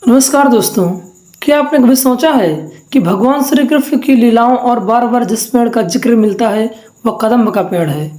नमस्कार दोस्तों। क्या आपने कभी सोचा है कि भगवान श्री कृष्ण की लीलाओं और बार बार जिस पेड़ का जिक्र मिलता है वह कदम्ब का पेड़ है।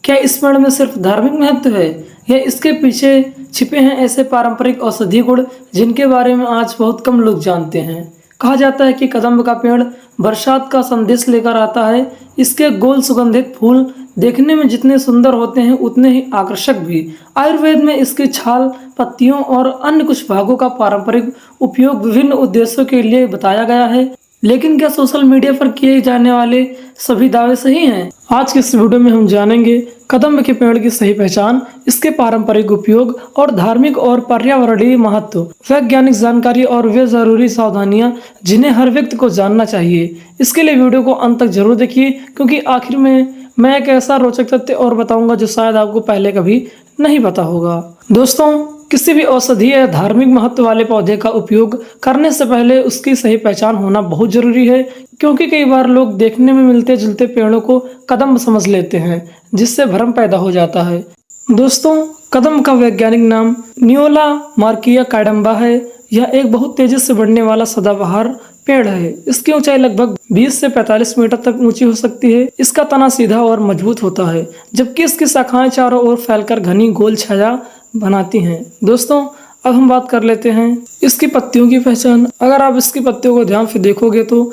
क्या इस पेड़ में सिर्फ धार्मिक महत्व है या इसके पीछे छिपे हैं ऐसे पारंपरिक औषधि गुण जिनके बारे में आज बहुत कम लोग जानते हैं। कहा जाता है कि कदम्ब का पेड़ बरसात का संदेश लेकर आता है। इसके गोल सुगंधित फूल देखने में जितने सुंदर होते हैं उतने ही आकर्षक भी। आयुर्वेद में इसकी छाल, पत्तियों और अन्य कुछ भागों का पारंपरिक उपयोग विभिन्न उद्देश्यों के लिए बताया गया है। लेकिन क्या सोशल मीडिया पर किए जाने वाले सभी दावे सही हैं? आज के इस वीडियो में हम जानेंगे कदम्ब के पेड़ की सही पहचान, इसके पारंपरिक उपयोग और धार्मिक और पर्यावरणीय महत्व, वैज्ञानिक जानकारी और वे जरूरी सावधानियां जिन्हें हर व्यक्ति को जानना चाहिए। इसके लिए वीडियो को अंत तक जरूर देखिए, क्योंकि आखिर में मैं एक ऐसा रोचक तथ्य और बताऊंगा जो शायद आपको पहले कभी नहीं पता होगा। दोस्तों, किसी भी औषधि या धार्मिक महत्व वाले पौधे का उपयोग करने से पहले उसकी सही पहचान होना बहुत जरूरी है, क्योंकि कई बार लोग देखने में मिलते जुलते पेड़ों को कदम्ब समझ लेते हैं, जिससे भ्रम पैदा हो जाता है। दोस्तों, कदम्ब का वैज्ञानिक नाम नियोला मार्किया कायडम्बा है। यह एक बहुत तेजी से बढ़ने वाला सदाबहार पेड़ है। इसकी ऊंचाई लगभग 20 से 45 मीटर तक ऊंची हो सकती है। इसका तना सीधा और मजबूत होता है, जबकि इसकी शाखाएं चारों ओर फैलकर घनी गोल छाया बनाती हैं। दोस्तों, अब हम बात कर लेते हैं इसकी पत्तियों की पहचान। अगर आप इसकी पत्तियों को ध्यान से देखोगे तो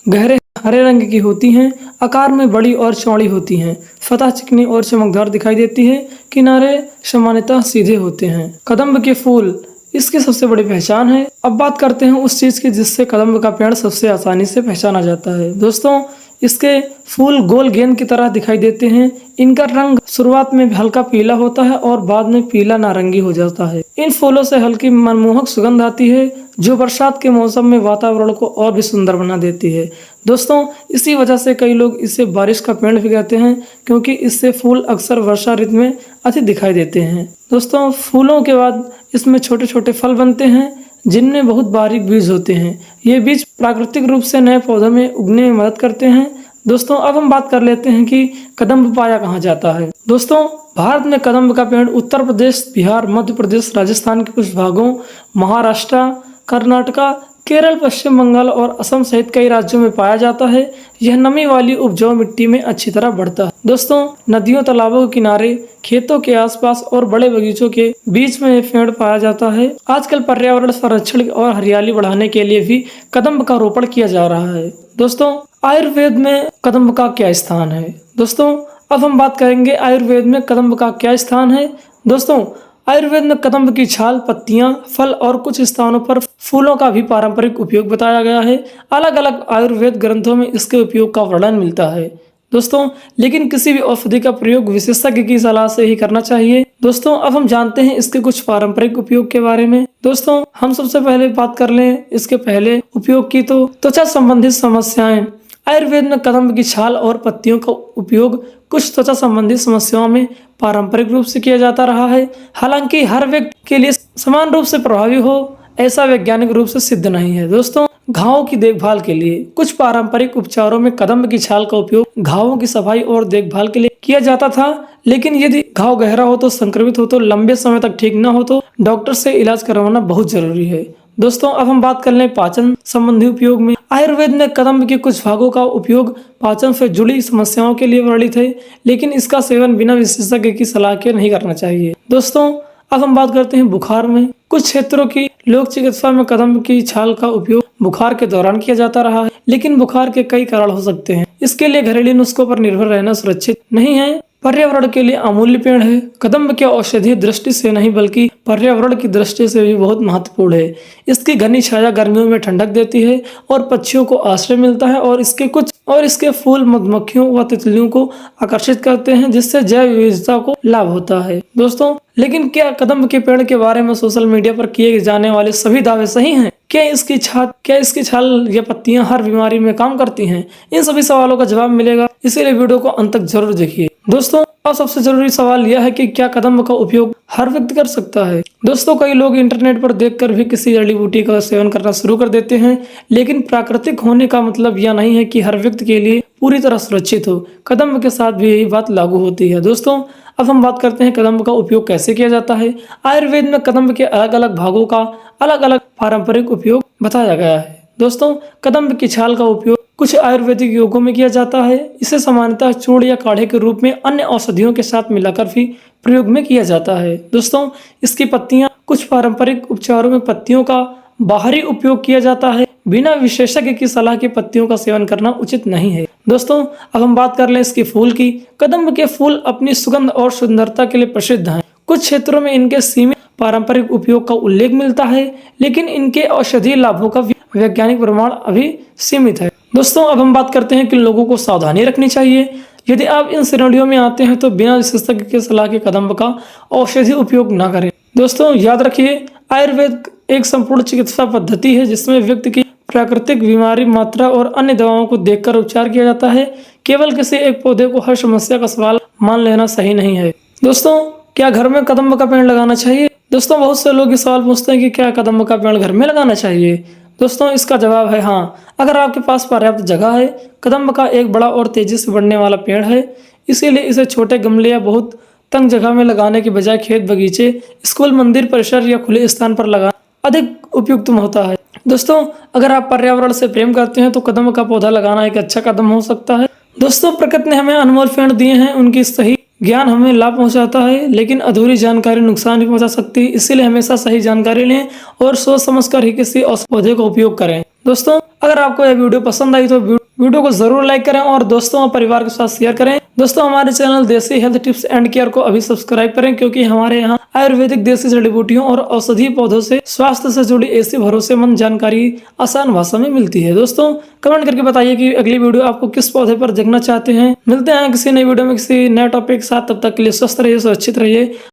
गहरे हरे रंग की होती हैं, आकार में बड़ी और चौड़ी होती हैं, सतह चिकनी और चमकदार दिखाई देती है, किनारे सामान्यतः सीधे होते हैं। कदम्ब के फूल इसकी सबसे बड़ी पहचान है। अब बात करते हैं उस चीज की जिससे कदम्ब का पेड़ सबसे आसानी से पहचाना जाता है। दोस्तों, इसके फूल गोल गेंद की तरह दिखाई देते हैं। इनका रंग शुरुआत में हल्का पीला होता है और बाद में पीला नारंगी हो जाता है। इन फूलों से हल्की मनमोहक सुगंध आती है, जो बरसात के मौसम में वातावरण को और भी सुंदर बना देती है। दोस्तों, इसी वजह से कई लोग इसे बारिश का पेड़ भी कहते हैं, क्योंकि इससे फूल अक्सर वर्षा ऋतु में अधिक दिखाई देते हैं। दोस्तों, फूलों के बाद इसमें छोटे छोटे फल बनते हैं, जिनमें बहुत बारीक बीज होते हैं। ये बीज प्राकृतिक रूप से नए पौधों में उगने में मदद करते हैं। दोस्तों, अब हम बात कर लेते हैं कि कदम्ब पाया कहाँ जाता है। दोस्तों, भारत में कदम्ब का पेड़ उत्तर प्रदेश, बिहार, मध्य प्रदेश, राजस्थान के कुछ भागों, महाराष्ट्र, कर्नाटका, केरल, पश्चिम बंगाल और असम सहित कई राज्यों में पाया जाता है। यह नमी वाली उपजाऊ मिट्टी में अच्छी तरह बढ़ता है। दोस्तों, नदियों, तालाबों के किनारे, खेतों के आसपास और बड़े बगीचों के बीच में यह पेड़ पाया जाता है। आजकल पर्यावरण संरक्षण और हरियाली बढ़ाने के लिए भी कदम्ब का रोपण किया जा रहा है। दोस्तों, आयुर्वेद में कदम्ब का क्या स्थान है? दोस्तों, अब हम बात करेंगे आयुर्वेद में कदम्ब का क्या स्थान है। दोस्तों, आयुर्वेद में कदम्ब की छाल, पत्तियां, फल और कुछ स्थानों पर फूलों का भी पारंपरिक उपयोग बताया गया है। अलग अलग आयुर्वेद ग्रंथों में इसके उपयोग का वर्णन मिलता है। दोस्तों, लेकिन किसी भी औषधि का प्रयोग विशेषज्ञ की सलाह से ही करना चाहिए। दोस्तों, अब हम जानते हैं इसके कुछ पारंपरिक उपयोग के बारे में। दोस्तों, हम सबसे पहले बात कर लें इसके पहले उपयोग की, तो त्वचा संबंधित समस्याएं। आयुर्वेद में कदम्ब की छाल और पत्तियों का उपयोग कुछ त्वचा संबंधी समस्याओं में पारंपरिक रूप से किया जाता रहा है। हालांकि हर व्यक्ति के लिए समान रूप से प्रभावी हो ऐसा वैज्ञानिक रूप से सिद्ध नहीं है। दोस्तों, घावों की देखभाल के लिए कुछ पारंपरिक उपचारों में कदम्ब की छाल का उपयोग घावों की सफाई और देखभाल के लिए किया जाता था। लेकिन यदि घाव गहरा हो तो, संक्रमित हो तो, लंबे समय तक ठीक न हो तो डॉक्टर से इलाज करवाना बहुत जरूरी है। दोस्तों, अब हम बात कर लें पाचन संबंधी उपयोग में। आयुर्वेद में कदम्ब के कुछ भागों का उपयोग पाचन से जुड़ी समस्याओं के लिए वर्णित है, लेकिन इसका सेवन बिना विशेषज्ञ की सलाह के नहीं करना चाहिए। दोस्तों, अब हम बात करते हैं बुखार में। कुछ क्षेत्रों की लोक चिकित्सा में कदम्ब की छाल का उपयोग बुखार के दौरान किया जाता रहा है, लेकिन बुखार के कई कारण हो सकते हैं। इसके लिए घरेलू नुस्खों पर निर्भर रहना सुरक्षित नहीं है। पर्यावरण के लिए अमूल्य पेड़ है। कदम्ब के औषधीय दृष्टि से नहीं बल्कि पर्यावरण की दृष्टि से भी बहुत महत्वपूर्ण है। इसकी घनी छाया गर्मियों में ठंडक देती है और पक्षियों को आश्रय मिलता है, और इसके फूल मधुमक्खियों व तितलियों को आकर्षित करते हैं, जिससे जैव विविधता को लाभ होता है। दोस्तों, लेकिन क्या कदम्ब के पेड़ के बारे में सोशल मीडिया पर किए जाने वाले सभी दावे सही हैं? क्या इसकी छाल या पत्तियां हर बीमारी में काम करती हैं? इन सभी सवालों का जवाब मिलेगा, इसीलिए वीडियो को अंत तक जरूर देखिए। दोस्तों, और सबसे जरूरी सवाल यह है कि क्या कदम्ब का उपयोग हर व्यक्ति कर सकता है। दोस्तों, कई लोग इंटरनेट पर देखकर भी किसी जड़ी बूटी का सेवन करना शुरू कर देते हैं, लेकिन प्राकृतिक होने का मतलब यह नहीं है कि हर व्यक्ति के लिए पूरी तरह सुरक्षित हो। कदम्ब के साथ भी यही बात लागू होती है। दोस्तों, अब हम बात करते हैं कदम्ब का उपयोग कैसे किया जाता है। आयुर्वेद में कदम्ब के अलग अलग भागों का अलग अलग पारंपरिक उपयोग बताया गया है। दोस्तों, कदम्ब की छाल का उपयोग कुछ आयुर्वेदिक योगों में किया जाता है। इसे सामान्यतः चूर्ण या काढ़े के रूप में अन्य औषधियों के साथ मिलाकर भी प्रयोग में किया जाता है। दोस्तों, इसकी पत्तियां कुछ पारंपरिक उपचारों में पत्तियों का बाहरी उपयोग किया जाता है। बिना विशेषज्ञ की सलाह के पत्तियों का सेवन करना उचित नहीं है। दोस्तों, अब हम बात कर लें इसके फूल की। कदम्ब के फूल अपनी सुगंध और सुंदरता के लिए प्रसिद्ध हैं। कुछ क्षेत्रों में इनके सीमित पारंपरिक उपयोग का उल्लेख मिलता है, लेकिन इनके औषधीय लाभों का वैज्ञानिक प्रमाण अभी सीमित है। दोस्तों, अब हम बात करते हैं कि लोगों को सावधानी रखनी चाहिए। यदि आप इन श्रेणियों में आते हैं तो बिना विशेषज्ञ की सलाह के कदम्ब का औषधि उपयोग न करें। दोस्तों, याद रखिए, आयुर्वेद एक संपूर्ण चिकित्सा पद्धति है जिसमें व्यक्ति की प्राकृतिक बीमारी, मात्रा और अन्य दवाओं को देखकर उपचार किया जाता है। केवल किसी एक पौधे को हर समस्या का सवाल मान लेना सही नहीं है। दोस्तों, क्या घर में कदम्ब का पेड़ लगाना चाहिए? दोस्तों, बहुत से लोग ये सवाल पूछते हैं कि क्या कदम्ब का पेड़ घर में लगाना चाहिए। दोस्तों, इसका जवाब है हाँ, अगर आपके पास पर्याप्त जगह है। कदम्ब का एक बड़ा और तेजी से बढ़ने वाला पेड़ है, इसीलिए इसे छोटे गमले या बहुत तंग जगह में लगाने के बजाय खेत, बगीचे, स्कूल, मंदिर परिसर या खुले स्थान पर लगाना अधिक उपयुक्त होता है। दोस्तों, अगर आप पर्यावरण से प्रेम करते हैं तो कदम्ब का पौधा लगाना एक अच्छा कदम हो सकता है। दोस्तों, प्रकृति ने हमें अनमोल पेड़ दिए हैं, उनकी सही ज्ञान हमें लाभ पहुंचाता है, लेकिन अधूरी जानकारी नुकसान भी पहुंचा सकती है। इसीलिए हमेशा सही जानकारी लें और सोच समझकर ही किसी पौधे का उपयोग करें। दोस्तों, अगर आपको यह वीडियो पसंद आई तो वीडियो को जरूर लाइक करें और दोस्तों और परिवार के साथ शेयर करें। दोस्तों, हमारे चैनल देसी हेल्थ टिप्स एंड केयर को अभी सब्सक्राइब करें, क्योंकि हमारे यहाँ आयुर्वेदिक देसी जड़ी बूटियों और औषधीय पौधों से स्वास्थ्य से जुड़ी ऐसी भरोसेमंद जानकारी आसान भाषा में मिलती है। दोस्तों, कमेंट करके बताइए कि अगली वीडियो आपको किस पौधे पर देखना चाहते हैं। मिलते हैं किसी नई वीडियो में किसी नए टॉपिक के साथ। तब तक के लिए स्वस्थ रहिए, सुरक्षित रहिए।